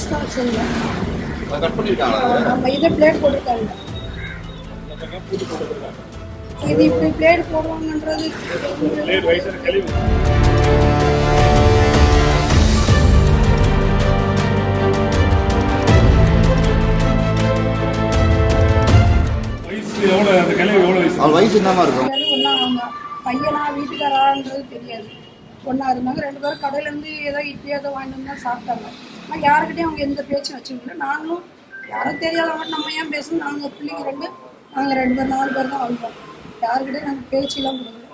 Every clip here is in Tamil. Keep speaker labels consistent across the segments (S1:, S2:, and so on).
S1: பீஸ் தான் வச்சிருந்தேன். நம்ம இதை பிளேட் போட்டிருக்காங்க. இது இப்படி பிளேட் போடுவாங்கன்றது
S2: வயசு என்னமா இருக்கும்?
S1: பையனா வீட்டுக்காரான்றது தெரியாது. ஒன்றா இருந்தாங்க. 2 பேரும் கடையிலேருந்து ஏதோ இட்லி ஏதோ வாங்கிட்டு வந்தால் சாப்பிட்டாங்க. ஆனால் யாருக்கிட்டையும் அவங்க எந்த பேச்சும் வச்சுக்கல. நாங்களும் யாரும் தெரியாதவங்க நம்ம ஏன் பேசணும், நாங்கள் பிள்ளைங்க நாங்கள் 2 பேர் 4 பேர் தான் வந்தோம். யாருக்கிட்டையும் நாங்கள் பேச்செல்லாம் கொடுக்கல.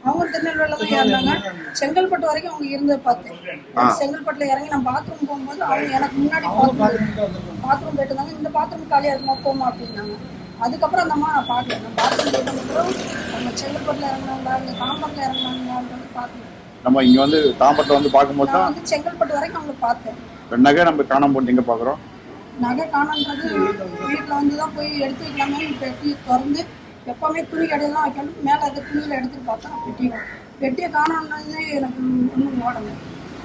S1: அவங்க திருநெல்வேலியில் தான் ஏறினாங்க. செங்கல்பட்டு வரைக்கும் அவங்க இருந்ததை பார்த்தேன். செங்கல்பட்டில் இறங்கி நான் பாத்ரூம் போகும்போது அவங்க எனக்கு முன்னாடி பாத்ரூம் போயிட்டு இருந்தாங்க. இந்த பாத்ரூம் காலியாக இருக்குமா போமா அப்படின்னாங்க. அதுக்கப்புறம் அந்த அம்மா நான் பார்க்கல. நான் பாத்ரூம் போயிட்டதுக்கப்புறம் அவங்க செங்கல்பட்டில் இறங்கினாங்களா இங்கே தாம்பரத்தில் இறங்கினாங்களான்றது பார்க்கல.
S2: நம்ம இங்கே வந்து தாம்பரத்தில் வந்து பார்க்கும்போது தான்
S1: வந்து செங்கல்பட்டு வரைக்கும் அவங்களை பார்த்தேன்.
S2: நகை நம்ம காணாம போட்டு எங்கே பார்க்குறோம்?
S1: நகை காணான்றது வீட்டில் வந்து தான் போய் எடுத்து வைக்கலாமே. பெட்டி திறந்து எப்போவுமே துணி கடையெல்லாம் வைக்கணும். மேலே அந்த துணியில் எடுத்துகிட்டு பார்த்தா பெட்டியை காணான்னது எனக்கு ஒன்றும் ஓடலை.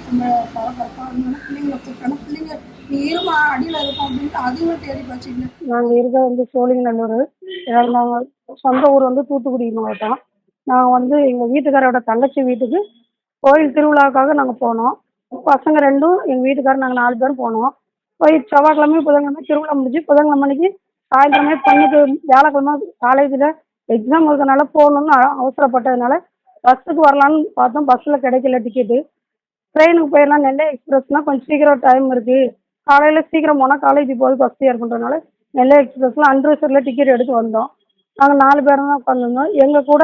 S1: நம்ம பரபரப்பாக இருந்தோன்னா பிள்ளைங்களை கூப்பிட்டோன்னா பிள்ளைங்க நீ இருமா அடியில் இருக்கும் அப்படின்ட்டு அதுவுமே தேடி வச்சுக்கிட்டு. நாங்கள் இருக்க வந்து சோழிங்கநல்லூர். நாங்கள் சொந்த ஊர் வந்து தூத்துக்குடி மாவட்டம். நாங்கள் வந்து எங்கள் வீட்டுக்காரோட தங்கச்சி வீட்டுக்கு கோயில் திருவிழாவுக்காக நாங்கள் போனோம். பசங்க 2 எங்கள் வீட்டுக்காரர் நாங்கள் 4 பேர் போனோம். போய் செவ்வாய்க்கிழமை புதன்கிழமை திருவிழா முடிஞ்சு புதன்கிழமை அன்னைக்கு சாயந்தரமே பொண்ணுக்கு வியாழக்கிழமை காலேஜில் எக்ஸாம் இருக்கிறதுனால போகணுன்னு அவசரப்பட்டதுனால பஸ்ஸுக்கு வரலான்னு பார்த்தோம். பஸ்ஸில் கிடைக்கல டிக்கெட்டு. ட்ரெயினுக்கு போயிடலாம். நெல்லை எக்ஸ்பிரஸ்னால் கொஞ்சம் சீக்கிரம் டைம் இருக்குது. காலையில் சீக்கிரம் போனால் காலேஜுக்கு போய் பஸ் ஏற்படுறதுனால நெல்லை எக்ஸ்பிரஸில் அன்ரிசர்வில் டிக்கெட் எடுத்து வந்தோம். நாங்கள் 4 பேர் தான் உட்காந்துருந்தோம். எங்கள் கூட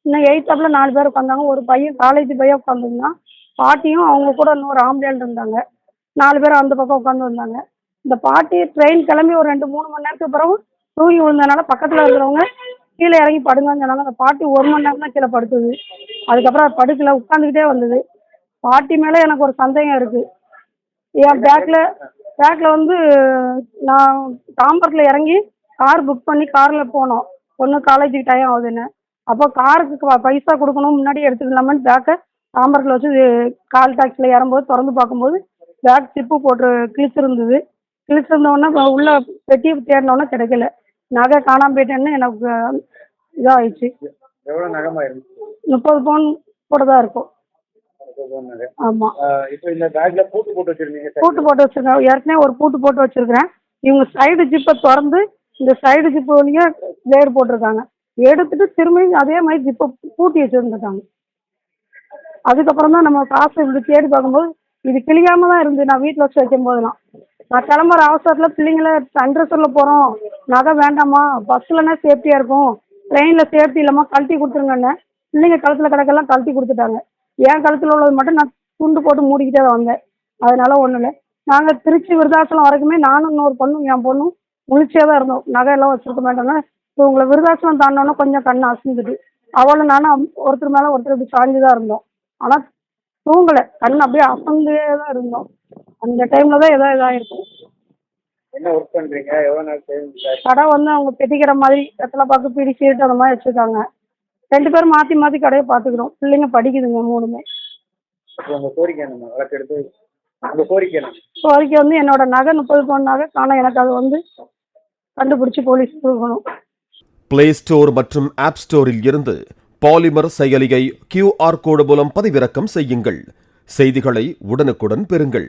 S1: இன்னும் 8ஆப்பில் 4 பேர் உட்காந்தாங்க. ஒரு பையன் காலேஜ் பையன் உட்காந்துருந்தான். பாட்டியும் அவங்க கூட இன்னொரு ஆம்பளையால் இருந்தாங்க. 4 பேர் அந்த பக்கம் உட்காந்து வந்தாங்க. இந்த பாட்டி ட்ரெயின் கிளம்பி ஒரு 2-3 மணி நேரத்துக்கு பிறகு தூங்கி விழுந்ததுனால பக்கத்தில் இருக்கிறவங்க கீழே இறங்கி படுங்கன்னு சொன்னாங்க. அந்த பாட்டி 1 மணி நேரம் தான் கீழே படுத்துது. அதுக்கப்புறம் அது படுக்கல, உட்காந்துக்கிட்டே வந்தது. பாட்டி மேலே எனக்கு ஒரு சந்தேகம் இருக்குது. என் பேக்கில் வந்து நான் தாம்பரத்தில் இறங்கி கார் புக் பண்ணி காரில் போனோம். பொண்ணு காலேஜுக்கு டைம் ஆகுதுன்னு. அப்போ காருக்கு பைசா கொடுக்கணும், முன்னாடி எடுத்துக்கலாமான்னு பேக்கை தாம்பரத்தில் வச்சு கால் டாக்ஸியில் ஏறும்போது திறந்து பார்க்கும்போது பேக் சிப்பு போட்டு கிழிச்சிருந்தது. கிழிச்சிருந்தோடனே உள்ள பெட்டி தேடினோடனே கிடைக்கல. நகை காணாமல் போயிட்டேன்னு எனக்கு இதாகிடுச்சு. 30 பவுன் கூட தான் இருக்கும். ஆமாம். பூட்டு போட்டு வச்சிருக்கேன். ஏற்கனவே ஒரு பூட்டு போட்டு வச்சிருக்கிறேன். இவங்க சைடு ஜிப்பை திறந்து இந்த சைடு ஜிப்பு வழியா பிளேடு போட்டிருக்காங்க. எடுத்துட்டு திரும்பி அதே மாதிரி ஜிப்பை பூட்டி வச்சிருந்துருக்காங்க. அதுக்கப்புறம் தான் நம்ம காசு இப்படி தேடி பார்க்கும்போது இது கிளியாம தான் இருந்து. நான் வீட்டில் வச்சு வைக்கும் போதெல்லாம் நான் கிளம்புற அவசரத்தில் பிள்ளைங்கள அன்ரிசர்வில் போகிறோம், நகை வேண்டாமா, பஸ்ஸில்னா சேஃப்டியாக இருக்கும், ட்ரெயினில் சேஃப்டி இல்லாமா கழட்டி கொடுத்துருங்கன்னு பிள்ளைங்க கழுத்தில் கிடக்கெல்லாம் கழட்டி கொடுத்துட்டாங்க. என் கழுத்தில் உள்ளது மட்டும் நான் துண்டு போட்டு மூடிக்கிட்டே தான் வந்தேன். அதனால ஒன்றும் இல்லை. நாங்கள் திருச்சி விருதாச்சலம் வரைக்குமே நானும் இன்னொரு பொண்ணும் என் பொண்ணும் முழிச்சே தான் இருந்தோம். நகையெல்லாம் வச்சுருக்க மாட்டோம்னா இப்போ உங்களை விருதாச்சலம் தாண்டோன்னா கொஞ்சம் கண்ணு அசைஞ்சுது. அவளும் நானும் ஒருத்தர் மேலே ஒருத்தர் இப்படி சாஞ்சு தான் இருந்தோம். ஆனால் தூங்கலை, கண் அப்படியே அசந்தே தான் இருந்தோம். அந்த டைமில் தான் இதாகிருக்கும்.
S3: என்ன ஒர்க் பண்ணுறீங்க? எவ்வளோ நாள்
S1: கடை வந்து அவங்க பெட்டிக்கிற மாதிரி வெத்தலை பாக்கு பீடி சீட்டு அந்த மாதிரி வச்சுருக்காங்க. 2 பேரும் மாற்றி கடையை பார்த்துக்கிறோம். பிள்ளைங்க படிக்குதுங்க 3மே.
S3: உங்கள் கோரிக்கை என்னம்மா? வழக்கெடுத்து உங்கள் கோரிக்கை
S1: வந்து என்னோட நகை 30 பவுன் நகை காண எனக்கு அது வந்து கண்டுபிடிச்சி போலீஸ் கொடுக்கணும்.
S4: பிளே ஸ்டோர் மற்றும் ஆப் ஸ்டோரில் இருந்து பாலிமர் செயலியை QR கோடு மூலம் பதிவிறக்கம் செய்யுங்கள். செய்திகளை உடனுக்குடன் பெறுங்கள்.